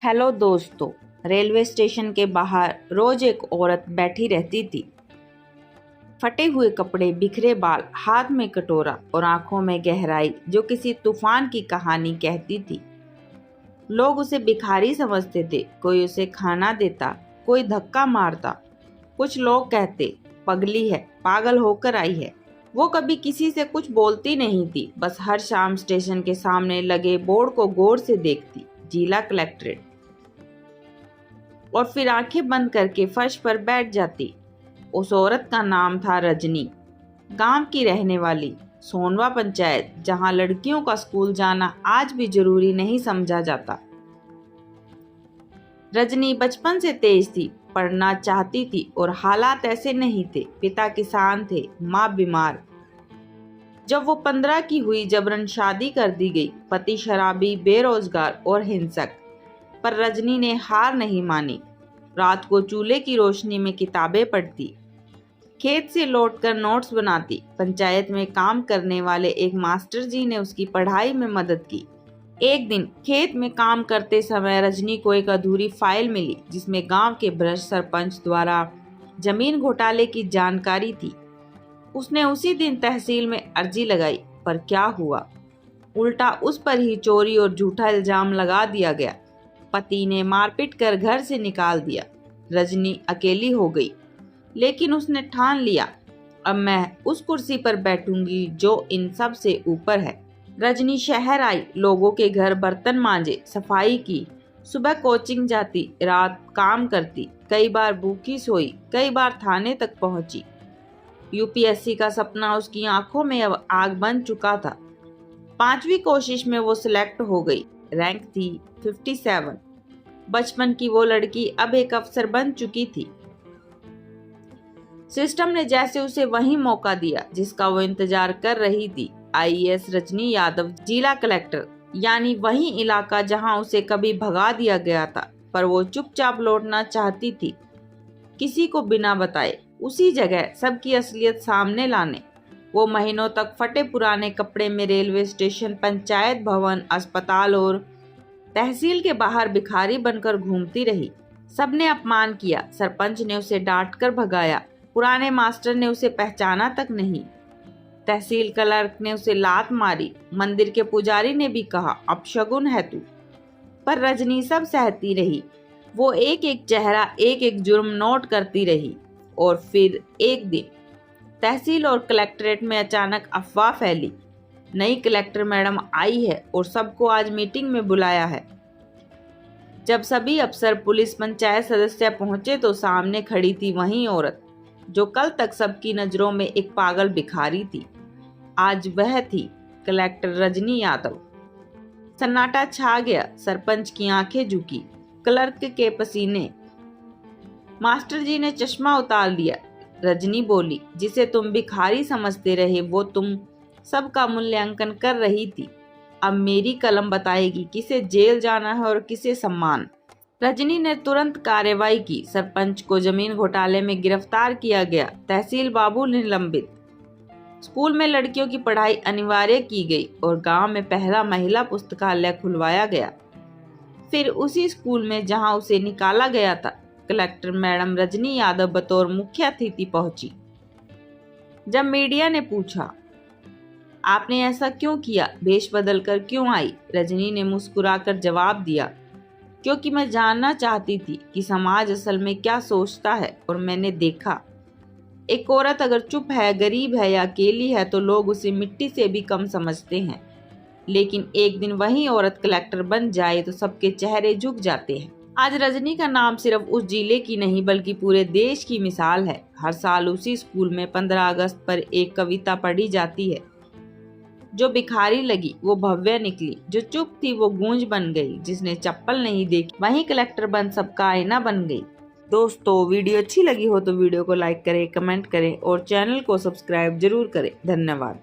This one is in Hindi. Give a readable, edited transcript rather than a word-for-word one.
हेलो दोस्तों। रेलवे स्टेशन के बाहर रोज एक औरत बैठी रहती थी। फटे हुए कपड़े, बिखरे बाल, हाथ में कटोरा और आंखों में गहराई जो किसी तूफान की कहानी कहती थी। लोग उसे भिखारी समझते थे। कोई उसे खाना देता, कोई धक्का मारता। कुछ लोग कहते पगली है, पागल होकर आई है। वो कभी किसी से कुछ बोलती नहीं थी, बस हर शाम स्टेशन के सामने लगे बोर्ड को गौर से देखती, जिला कलेक्ट्रेट, और फिर आंखें बंद करके फर्श पर बैठ जाती। उस औरत का नाम था रजनी। गांव की रहने वाली, सोनवा पंचायत, जहां लड़कियों का स्कूल जाना आज भी जरूरी नहीं समझा जाता। रजनी बचपन से तेज थी, पढ़ना चाहती थी और हालात ऐसे नहीं थे। पिता किसान थे, माँ बीमार। जब वो 15 की हुई, जबरन शादी कर दी गई। पति शराबी, बेरोजगार और हिंसक। पर रजनी ने हार नहीं मानी। रात को चूल्हे की रोशनी में किताबें पढ़ती, खेत से लौटकर नोट्स बनाती। पंचायत में काम करने वाले एक मास्टर जी ने उसकी पढ़ाई में मदद की। एक दिन खेत में काम करते समय रजनी को एक अधूरी फाइल मिली, जिसमें गांव के भ्रष्ट सरपंच द्वारा जमीन घोटाले की जानकारी थी। उसने उसी दिन तहसील में अर्जी लगाई, पर क्या हुआ, उल्टा उस पर ही चोरी और झूठा इल्जाम लगा दिया गया। पति ने मारपीट कर घर से निकाल दिया। रजनी अकेली हो गई, लेकिन उसने ठान लिया, अब मैं उस कुर्सी पर बैठूंगी जो इन सब से ऊपर है। रजनी शहर आई, लोगों के घर बर्तन मांजे, सफाई की। सुबह कोचिंग जाती, रात काम करती। कई बार भूखी सोई, कई बार थाने तक पहुंची। यूपीएससी का सपना उसकी आंखों में अब आग बन चुका था। 5वीं कोशिश में वो सिलेक्ट हो गई। रैंक थी 57। बचपन की वो लड़की अब एक अफसर बन चुकी थी। सिस्टम ने जैसे उसे वही मौका दिया जिसका वो इंतजार कर रही थी। आईएएस रजनी यादव, जिला कलेक्टर, यानी वही इलाका जहां उसे कभी भगा दिया गया था। पर वो चुपचाप लौटना चाहती थी, किसी को बिना बताए, उसी जगह सबकी असलियत सामने लाने। वो महीनों तक फटे पुराने कपड़े में रेलवे स्टेशन, पंचायत भवन, अस्पताल और तहसील के बाहर भिखारी बनकर घूमती रही। सबने अपमान किया। सरपंच ने उसे डांटकर भगाया, पुराने मास्टर ने उसे पहचाना तक नहीं, तहसील क्लर्क ने उसे लात मारी, मंदिर के पुजारी ने भी कहा अपशगुन है तू। पर रजनी सब सहती रही। वो एक एक चेहरा, एक एक जुर्म नोट करती रही। और फिर एक दिन तहसील और कलेक्ट्रेट में अचानक अफवाह फैली, नई कलेक्टर मैडम आई है और सबको आज मीटिंग में बुलाया है। जब सभी अफसर, पुलिस, पंचायत सदस्य पहुंचे तो सामने खड़ी थी वही औरत जो कल तक सबकी नजरों में एक पागल भिखारी थी। आज वह थी कलेक्टर रजनी यादव। सन्नाटा छा गया। सरपंच की आंखें झुकी, क्लर्क के पसीने। मास्टर जी ने चश्मा उतार लिया। रजनी बोली, जिसे तुम भिखारी समझते रहे वो तुम सबका मूल्यांकन कर रही थी। अब मेरी कलम बताएगी किसे जेल जाना है और किसे सम्मान। रजनी ने तुरंत कार्रवाई की। सरपंच को जमीन घोटाले में गिरफ्तार किया गया। तहसील बाबू निलंबित। स्कूल में लड़कियों की पढ़ाई अनिवार्य की गई और गांव में पहला महिला पुस्तकालय खुलवाया गया। फिर उसी स्कूल में जहां उसे निकाला गया था, कलेक्टर मैडम रजनी यादव बतौर मुख्य अतिथि पहुंची। जब मीडिया ने पूछा, आपने ऐसा क्यों किया, भेष बदल कर क्यों आई, रजनी ने मुस्कुराकर जवाब दिया, क्योंकि मैं जानना चाहती थी कि समाज असल में क्या सोचता है। और मैंने देखा, एक औरत अगर चुप है, गरीब है या अकेली है तो लोग उसे मिट्टी से भी कम समझते हैं। लेकिन एक दिन वही औरत कलेक्टर बन जाए तो सबके चेहरे झुक जाते हैं। आज रजनी का नाम सिर्फ उस जिले की नहीं बल्कि पूरे देश की मिसाल है। हर साल उसी स्कूल में 15 अगस्त पर एक कविता पढ़ी जाती है। जो भिखारी लगी वो भव्य निकली, जो चुप थी वो गूंज बन गई, जिसने चप्पल नहीं देखी वही कलेक्टर बन सबका आईना बन गई। दोस्तों, वीडियो अच्छी लगी हो तो वीडियो को लाइक करें, कमेंट करें और चैनल को सब्सक्राइब जरूर करें। धन्यवाद।